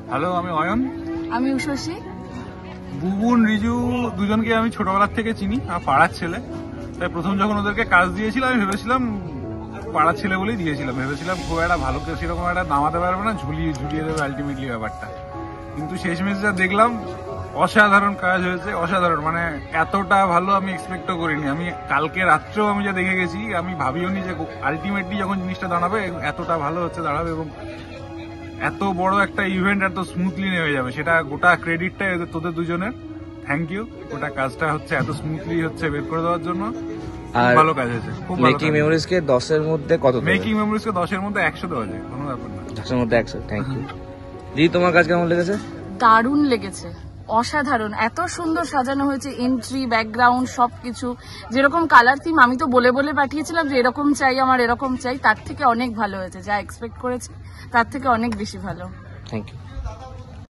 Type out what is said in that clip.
Hello, আমি অয়ন। আমি উষসী। বুবুন, রিজু দুজনকে আমি ছোটবেলার থেকে চিনি, আমার পাড়ার ছেলে। তাই প্রথম যখন ওদেরকে কাজ দিয়েছিলাম আমি ভেবেছিলাম পাড়ার ছেলে বলেই দিয়েছিলাম, ভেবেছিলাম খুব একটা ভালো কেউ সেরকম একটা নামাতে পারবে না, ঝুলিয়ে দেবে আলটিমেটলি ব্যাপারটা। কিন্তু শেষমেশ যা দেখলাম, অসাধারণ কাজ হয়েছে, অসাধারণ। মানে এতটা ভালো আমি এক্সপেক্টও করিনি। আমি কালকে রাত্রেও আমি যা দেখে গেছি, আমি ভাবিও নি যে আলটিমেটলি যখন জিনিসটা দাঁড়াবে এতটা ভালো হচ্ছে দাঁড়াবে, এবং এত বড় একটা ইভেন্ট এত স্মুথলি নেমে যাবে, সেটা গোটা ক্রেডিটটা তোদের দুজনের। Thank you. গোটা কাজটা হচ্ছে এত স্মুথলি হচ্ছে বের করে দেওয়ার জন্য। ভালো কাজ হয়েছে, খুব ভালো। মেকিং মেমোরিজ কে 10 এর মধ্যে কত? মেকিং মেমোরিজ কে 10 এর মধ্যে 100 দেওয়া যায়, কোনো ব্যাপার না। 10 এর মধ্যে 100। থ্যাংক ইউ দিদি। তোমার কাজ কেমন লেগেছে? দারুণ লেগেছে, অসাধারণ। এত সুন্দর সাজানো হয়েছে, এন্ট্রি, ব্যাকগ্রাউন্ড, সবকিছু। যেরকম কালার থিম আমি তো বলে পাঠিয়েছিলাম যে এরকম চাই, আমার এরকম চাই, তার থেকে অনেক ভালো হয়েছে। যা এক্সপেক্ট করেছি তার থেকে অনেক বেশি ভালো। Thank you.